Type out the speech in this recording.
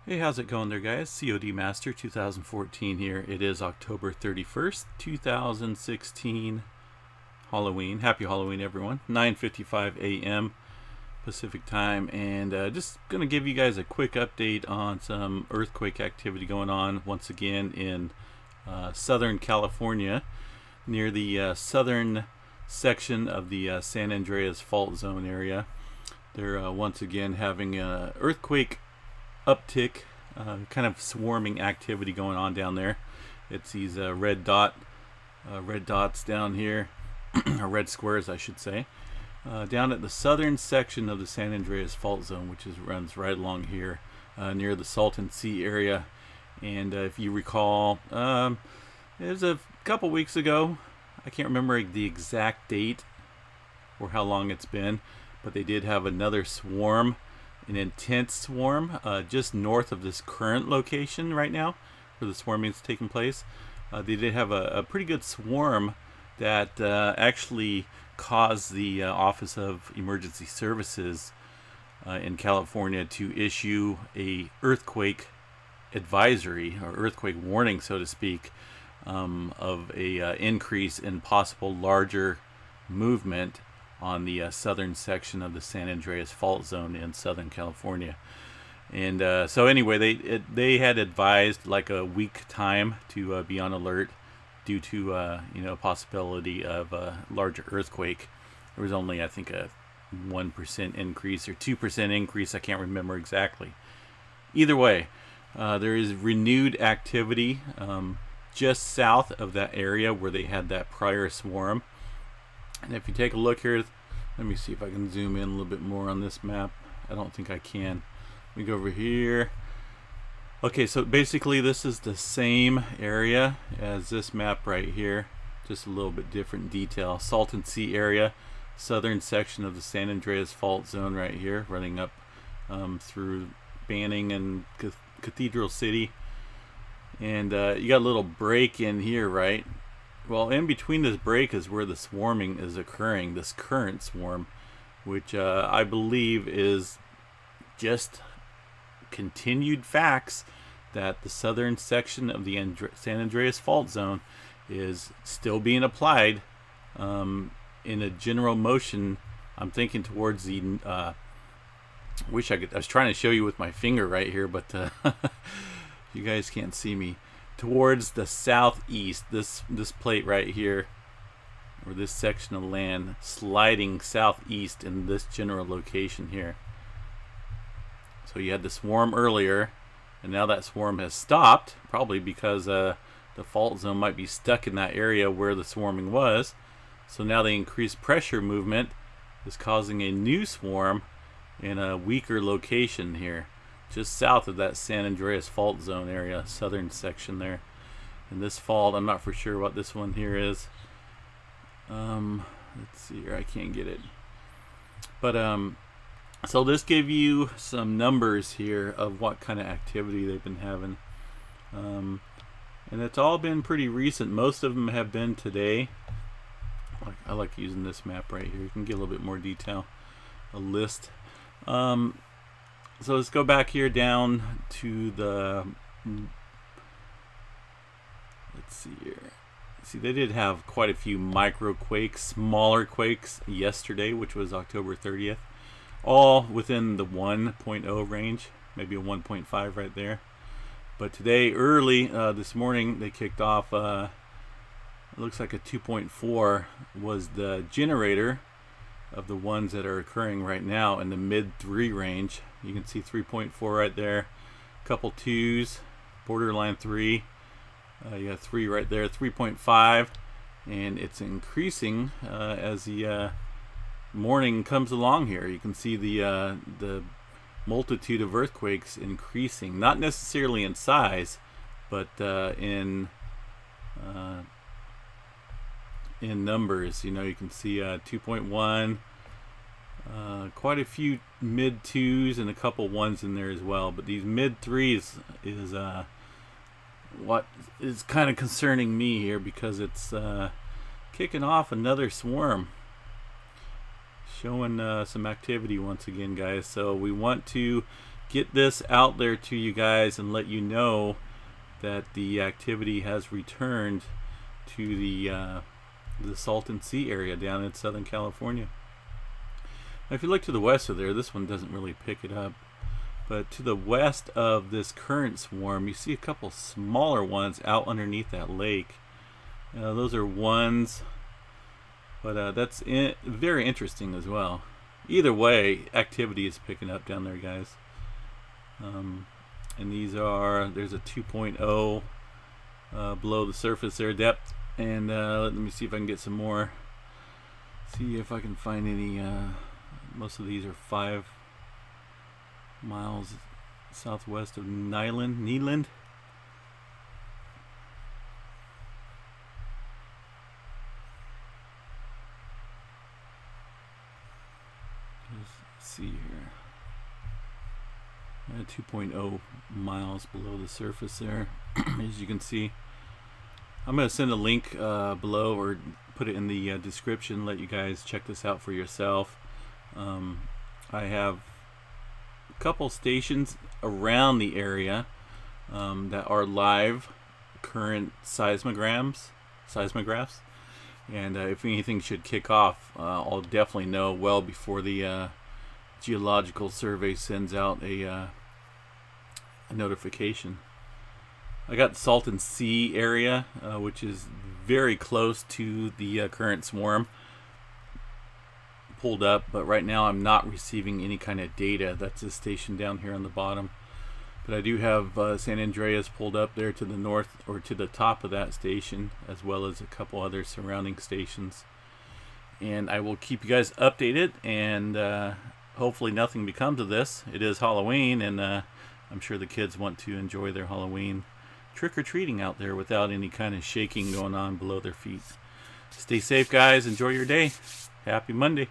Hey, how's it going there, guys? COD Master 2014 here. It is October 31st, 2016, Halloween. Happy Halloween, everyone. 9:55 a.m. Pacific time, and just going to give you guys a quick update on some earthquake activity going on once again in Southern California, near the southern section of the San Andreas fault zone area. They're once again having an earthquake uptick, kind of swarming activity going on down there. It's these red dots down here, or red squares, I should say, down at the southern section of the San Andreas fault zone, which runs right along here near the Salton Sea area. And if you recall, it was a couple weeks ago. I can't remember the exact date or how long it's been, but they did have another swarm, an intense swarm, just north of this current location right now where the swarming is taking place. They did have a pretty good swarm that actually caused the Office of Emergency Services in California to issue a earthquake advisory, or earthquake warning, so to speak, of a increase in possible larger movement on the southern section of the San Andreas fault zone in Southern California. And so anyway, they had advised like a week time to be on alert due to possibility of a larger earthquake. There was only, I think, a 1% increase or 2% increase. I can't remember exactly. Either way, there is renewed activity just south of that area where they had that prior swarm. And if you take a look here, let me see if I can zoom in a little bit more on this map. I don't think I can. Let me go over here. Okay, so basically this is the same area as this map right here, just a little bit different detail. Salton Sea area, southern section of the San Andreas fault zone right here, running up through Banning and Cathedral City. And you got a little break in here, right? Well, in between this break is where the swarming is occurring, this current swarm, which I believe is just continued facts that the southern section of the San Andreas fault zone is still being applied in a general motion. I'm thinking towards the I was trying to show you with my finger right here, but you guys can't see me. Towards the southeast, this plate right here, or this section of land, sliding southeast in this general location here. So you had the swarm earlier, and now that swarm has stopped, probably because the fault zone might be stuck in that area where the swarming was. So now the increased pressure movement is causing a new swarm in a weaker location here, just south of that San Andreas fault zone area, southern section there. And this fault, I'm not for sure what this one here is. Let's see here, I can't get it. But so this gave you some numbers here of what kind of activity they've been having. And it's all been pretty recent. Most of them have been today. I like using this map right here. You can get a little bit more detail. A list. So let's go back here down to the, let's see here. See, they did have quite a few micro quakes, smaller quakes yesterday, which was October 30th. All within the 1.0 range, maybe a 1.5 right there. But today, early this morning, they kicked off, it looks like a 2.4 was the generator of the ones that are occurring right now in the mid 3 range. You can see 3.4 right there, a couple 2s, borderline 3. You got 3 right there, 3.5, and it's increasing as the morning comes along here. You can see the multitude of earthquakes increasing, not necessarily in size, but in numbers. You can see 2.1, quite a few mid 2s and a couple 1s in there as well. But these mid 3s is what is kind of concerning me here, because it's kicking off another swarm, showing some activity once again, guys. So we want to get this out there to you guys and let you know that the activity has returned to the Salton Sea area down in Southern California. Now, if you look to the west of there, this one doesn't really pick it up, but to the west of this current swarm, you see a couple smaller ones out underneath that lake. Those are ones, but that's very interesting as well. Either way, activity is picking up down there, guys. And these are, there's a 2.0 below the surface there depth, and let me see if I can get some more. See if I can find any. Most of these are 5 miles southwest of Neeland. Let's see here. 2.0 miles below the surface there, as you can see. I'm going to send a link below, or put it in the description. Let you guys check this out for yourself. I have a couple stations around the area that are live current seismographs, and if anything should kick off, I'll definitely know well before the Geological Survey sends out a notification. I got the Salton Sea area, which is very close to the current swarm, pulled up, but right now I'm not receiving any kind of data. That's a station down here on the bottom, but I do have San Andreas pulled up there to the north, or to the top of that station, as well as a couple other surrounding stations, and I will keep you guys updated, and hopefully nothing becomes of this. It is Halloween, and I'm sure the kids want to enjoy their Halloween trick-or-treating out there without any kind of shaking going on below their feet. Stay safe, guys. Enjoy your day. Happy Monday.